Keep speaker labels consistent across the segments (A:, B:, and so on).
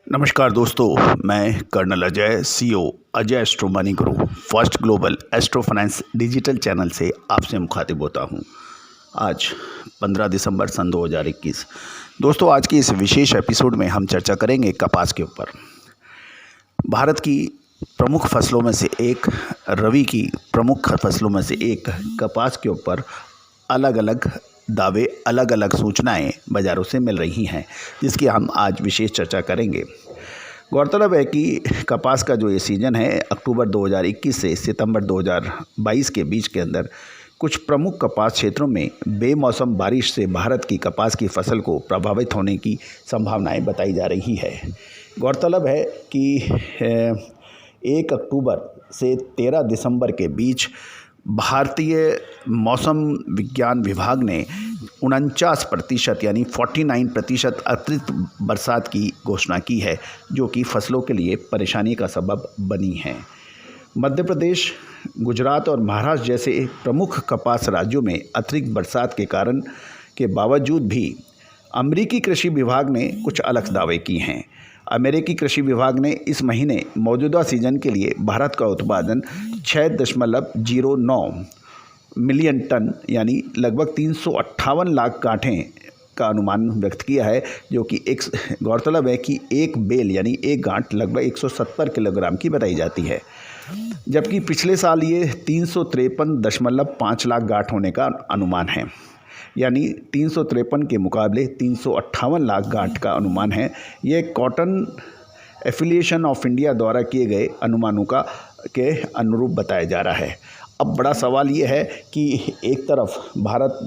A: नमस्कार दोस्तों, मैं colonel Ajay, CEO Ajay astro money guru first global astro finance digital channel से आपसे मुखातिब होता हूं। आज 15 दिसंबर सन 2021। दोस्तों, आज के इस विशेष एपिसोड में हम चर्चा करेंगे कपास के ऊपर। भारत की प्रमुख फसलों में से एक, रबी की प्रमुख फसलों में से एक कपास के ऊपर अलग अलग दावे, अलग अलग सूचनाएं बाज़ारों से मिल रही हैं, जिसकी हम आज विशेष चर्चा करेंगे। गौरतलब है कि कपास का जो ये सीज़न है, अक्टूबर 2021 से सितंबर 2022 के बीच के अंदर कुछ प्रमुख कपास क्षेत्रों में बेमौसम बारिश से भारत की कपास की फसल को प्रभावित होने की संभावनाएं बताई जा रही है। गौरतलब है कि 1 अक्टूबर से 13 दिसंबर के बीच भारतीय मौसम विज्ञान विभाग ने 49% यानी 49% अतिरिक्त बरसात की घोषणा की है, जो कि फसलों के लिए परेशानी का सबब बनी है। मध्य प्रदेश, गुजरात और महाराष्ट्र जैसे प्रमुख कपास राज्यों में अतिरिक्त बरसात के कारण के बावजूद भी अमेरिकी कृषि विभाग ने कुछ अलग दावे किए हैं। अमेरिकी कृषि विभाग ने इस महीने मौजूदा सीजन के लिए भारत का उत्पादन 6.09 मिलियन टन यानी लगभग 358 लाख गांठें का अनुमान व्यक्त किया है, जो कि एक गौरतलब है कि एक बेल यानी एक गांठ लगभग 170 किलोग्राम की बताई जाती है, जबकि पिछले साल ये 353.5 लाख गांठ होने का अनुमान है। यानी 353 के मुकाबले 358 लाख गांठ का अनुमान है। ये कॉटन एफिलिएशन ऑफ इंडिया द्वारा किए गए अनुमानों के अनुरूप बताया जा रहा है। अब बड़ा सवाल ये है कि एक तरफ भारत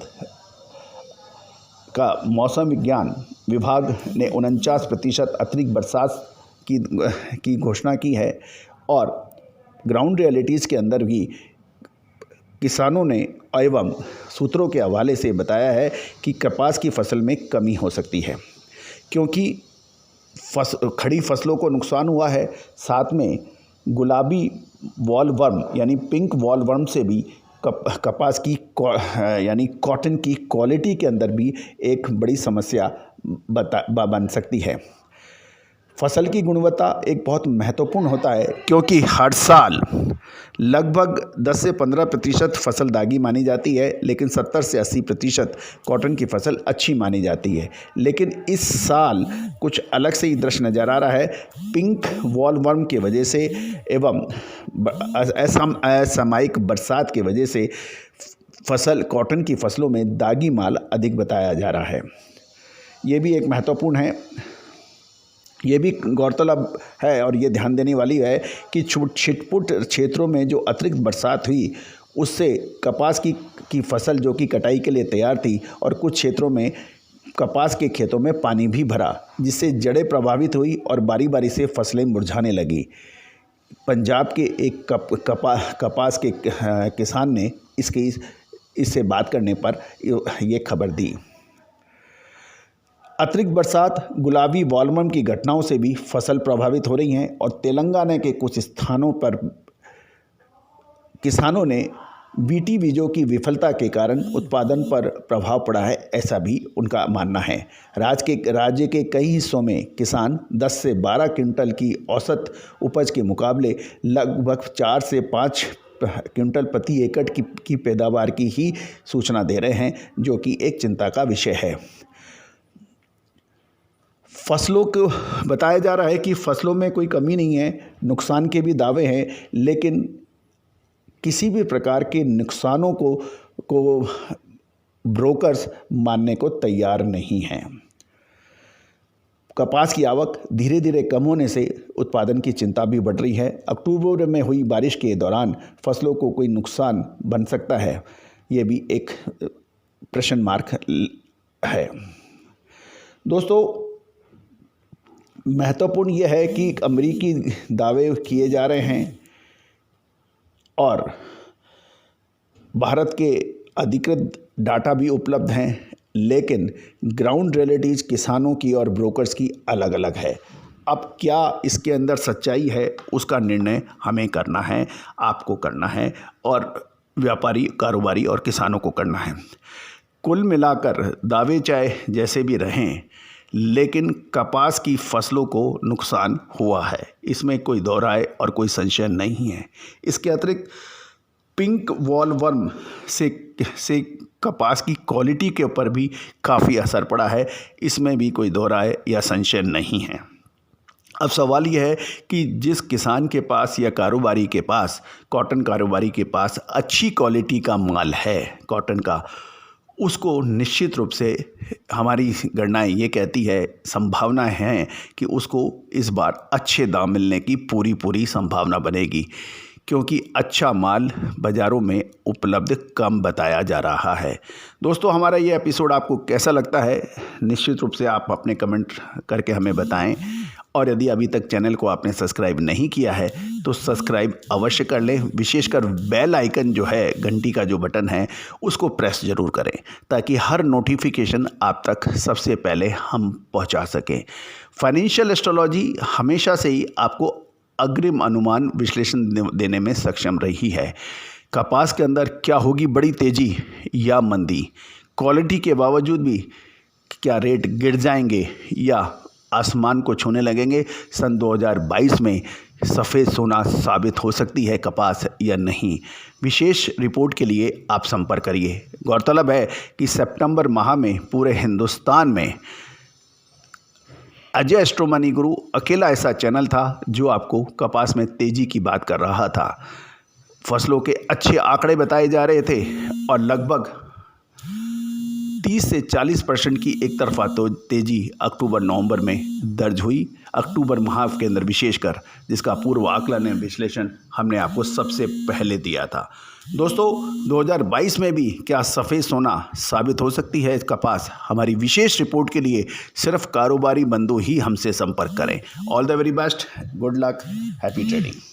A: का मौसम विज्ञान विभाग ने 49% अतिरिक्त बरसात की घोषणा की है, और ग्राउंड रियलिटीज़ के अंदर भी किसानों ने एवं सूत्रों के हवाले से बताया है कि कपास की फसल में कमी हो सकती है, क्योंकि खड़ी फसलों को नुकसान हुआ है। साथ में गुलाबी वॉलवर्म यानी पिंक वॉलवर्म से भी कपास की यानी कॉटन की क्वालिटी के अंदर भी एक बड़ी समस्या बन सकती है। फसल की गुणवत्ता एक बहुत महत्वपूर्ण होता है, क्योंकि हर साल लगभग 10 से 15% फसल दागी मानी जाती है, लेकिन 70 से 80% कॉटन की फसल अच्छी मानी जाती है। लेकिन इस साल कुछ अलग से ही दृश्य नज़र आ रहा है। पिंक वॉलवर्म की वजह से एवं असामयिक बरसात की वजह से कॉटन की फसलों में दागी माल अधिक बताया जा रहा है। ये भी एक महत्वपूर्ण है। ये भी गौरतलब है और ये ध्यान देने वाली है कि छिटपुट क्षेत्रों में जो अतिरिक्त बरसात हुई, उससे कपास की फसल जो कि कटाई के लिए तैयार थी, और कुछ क्षेत्रों में कपास के खेतों में पानी भी भरा, जिससे जड़ें प्रभावित हुई और बारी बारी से फसलें मुरझाने लगी। पंजाब के एक कपास के किसान ने इससे बात करने पर ये खबर दी। अतिरिक्त बरसात, गुलाबी वॉलवर्म की घटनाओं से भी फसल प्रभावित हो रही हैं, और तेलंगाना के कुछ स्थानों पर किसानों ने बीटी बीजों की विफलता के कारण उत्पादन पर प्रभाव पड़ा है, ऐसा भी उनका मानना है। राज्य के कई हिस्सों में किसान 10 से 12 क्विंटल की औसत उपज के मुकाबले लगभग 4 से 5 क्विंटल प्रति एकड़ की पैदावार की ही सूचना दे रहे हैं, जो कि एक चिंता का विषय है। फसलों को बताया जा रहा है कि फसलों में कोई कमी नहीं है, नुकसान के भी दावे हैं, लेकिन किसी भी प्रकार के नुकसानों को ब्रोकर्स मानने को तैयार नहीं हैं। कपास की आवक धीरे धीरे कम होने से उत्पादन की चिंता भी बढ़ रही है। अक्टूबर में हुई बारिश के दौरान फसलों को कोई नुकसान बन सकता है, ये भी एक प्रश्न मार्क है। दोस्तों, महत्वपूर्ण यह है कि अमेरिकी दावे किए जा रहे हैं और भारत के अधिकृत डाटा भी उपलब्ध हैं, लेकिन ग्राउंड रियलिटीज़ किसानों की और ब्रोकर्स की अलग अलग है। अब क्या इसके अंदर सच्चाई है, उसका निर्णय हमें करना है, आपको करना है, और व्यापारी, कारोबारी और किसानों को करना है। कुल मिलाकर दावे चाहे जैसे भी रहें, लेकिन कपास की फसलों को नुकसान हुआ है, इसमें कोई दो राय और कोई संशय नहीं है। इसके अतिरिक्त पिंक वॉलवर्म से कपास की क्वालिटी के ऊपर भी काफ़ी असर पड़ा है, इसमें भी कोई दो राय या संशय नहीं है। अब सवाल यह है कि जिस किसान के पास या कारोबारी के पास, कॉटन कारोबारी के पास अच्छी क्वालिटी का माल है कॉटन का, उसको निश्चित रूप से हमारी गणनाएं ये कहती है, संभावना है कि उसको इस बार अच्छे दाम मिलने की पूरी संभावना बनेगी, क्योंकि अच्छा माल बाज़ारों में उपलब्ध कम बताया जा रहा है। दोस्तों, हमारा ये एपिसोड आपको कैसा लगता है, निश्चित रूप से आप अपने कमेंट करके हमें बताएं। और यदि अभी तक चैनल को आपने सब्सक्राइब नहीं किया है तो सब्सक्राइब अवश्य कर लें, विशेषकर बेल आइकन जो है, घंटी का जो बटन है, उसको प्रेस ज़रूर करें ताकि हर नोटिफिकेशन आप तक सबसे पहले हम पहुंचा सकें। फाइनेंशियल एस्ट्रोलॉजी हमेशा से ही आपको अग्रिम अनुमान विश्लेषण देने में सक्षम रही है। कपास के अंदर क्या होगी, बड़ी तेज़ी या मंदी, क्वालिटी के बावजूद भी क्या रेट गिर जाएंगे या आसमान को छूने लगेंगे, सन 2022 में सफ़ेद सोना साबित हो सकती है कपास या नहीं। विशेष रिपोर्ट के लिए आप संपर्क करिए। गौरतलब है कि सितंबर माह में पूरे हिंदुस्तान में अजय एस्ट्रो मनी गुरु अकेला ऐसा चैनल था जो आपको कपास में तेज़ी की बात कर रहा था। फसलों के अच्छे आंकड़े बताए जा रहे थे और लगभग 30 से 40% की एक तरफा तो तेज़ी अक्टूबर-नवंबर में दर्ज हुई, अक्टूबर माह के अंदर विशेषकर, जिसका पूर्व आकलन एवं विश्लेषण हमने आपको सबसे पहले दिया था। दोस्तों, 2022 में भी क्या सफ़ेद सोना साबित हो सकती है कपास? हमारी विशेष रिपोर्ट के लिए सिर्फ कारोबारी बंधु ही हमसे संपर्क करें। All the very best, good luck, happy trading.